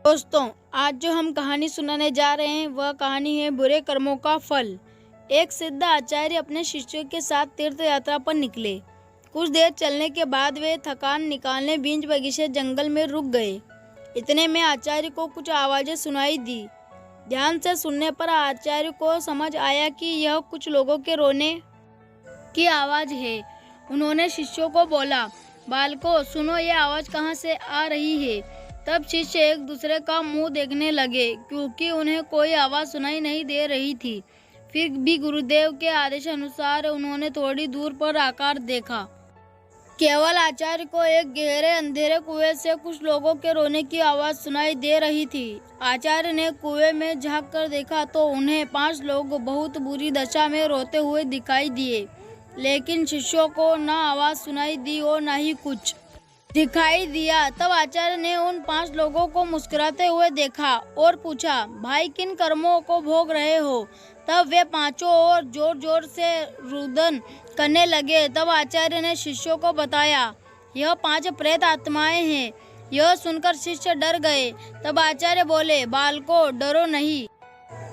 दोस्तों, आज जो हम कहानी सुनाने जा रहे हैं वह कहानी है बुरे कर्मों का फल। एक सिद्ध आचार्य अपने शिष्यों के साथ तीर्थ यात्रा पर निकले। कुछ देर चलने के बाद वे थकान निकालने बीच बगीचे जंगल में रुक गए। इतने में आचार्य को कुछ आवाजें सुनाई दी। ध्यान से सुनने पर आचार्य को समझ आया कि यह कुछ लोगों के रोने की आवाज है। उन्होंने शिष्यों को बोला, बालकों सुनो, ये आवाज कहाँ से आ रही है। तब शिष्य एक दूसरे का मुंह देखने लगे क्योंकि उन्हें कोई आवाज सुनाई नहीं दे रही थी। फिर भी गुरुदेव के आदेश अनुसार उन्होंने थोड़ी दूर पर आकार देखा। केवल आचार्य को एक गहरे अंधेरे कुएं से कुछ लोगों के रोने की आवाज सुनाई दे रही थी। आचार्य ने कुएं में झांक कर देखा तो उन्हें 5 लोग बहुत बुरी दशा में रोते हुए दिखाई दिए, लेकिन शिष्यों को न आवाज सुनाई दी और न ही कुछ दिखाई दिया। तब आचार्य ने उन 5 लोगों को मुस्कुराते हुए देखा और पूछा, भाई किन कर्मों को भोग रहे हो। तब वे पांचों और जोर जोर से रुदन करने लगे। तब आचार्य ने शिष्यों को बताया, यह 5 प्रेत आत्माएं हैं। यह सुनकर शिष्य डर गए। तब आचार्य बोले, बालकों डरो नहीं,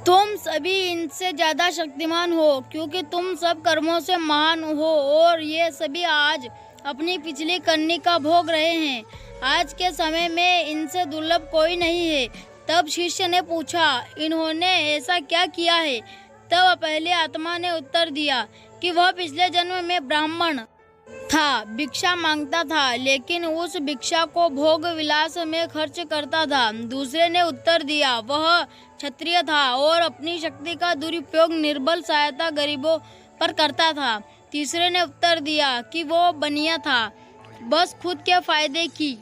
तुम सभी इनसे ज्यादा शक्तिमान हो क्योंकि तुम सब कर्मों से महान हो और ये सभी आज अपनी पिछली करनी का भोग रहे हैं। आज के समय में इनसे दुर्लभ कोई नहीं है। तब शिष्य ने पूछा, इन्होंने ऐसा क्या किया है। तब पहली आत्मा ने उत्तर दिया कि वह पिछले जन्म में ब्राह्मण था, भिक्षा मांगता था, लेकिन उस भिक्षा को भोग विलास में खर्च करता था। दूसरे ने उत्तर दिया, वह क्षत्रिय था और अपनी शक्ति का दुरुपयोग निर्बल सहायता गरीबों पर करता था। तीसरे ने उत्तर दिया कि वो बनिया था, बस खुद के फायदे की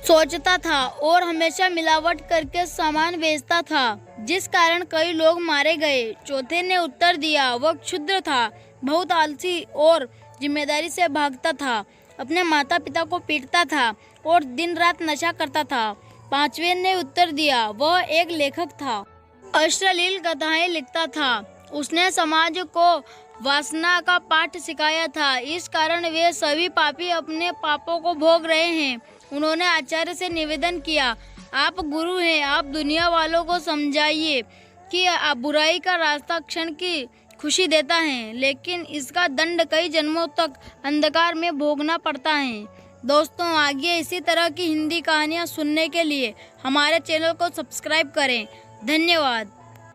सोचता था और हमेशा मिलावट करके सामान बेचता था, जिस कारण कई लोग मारे गए। चौथे ने उत्तर दिया, वह क्षुद्र था, बहुत आलसी और जिम्मेदारी से भागता था, अपने माता पिता को पीटता था और दिन रात नशा करता था। पांचवें ने उत्तर दिया, वह एक लेखक था, अश्लील कथाएं लिखता था। उसने समाज को वासना का पाठ सिखाया था, इस कारण वे सभी पापी अपने पापों को भोग रहे हैं। उन्होंने आचार्य से निवेदन किया, आप गुरु हैं, आप दुनिया वालों को समझाइए कि बुराई का रास्ता क्षण की खुशी देता है, लेकिन इसका दंड कई जन्मों तक अंधकार में भोगना पड़ता है। दोस्तों, आगे इसी तरह की हिंदी कहानियाँ सुनने के लिए हमारे चैनल को सब्सक्राइब करें। धन्यवाद।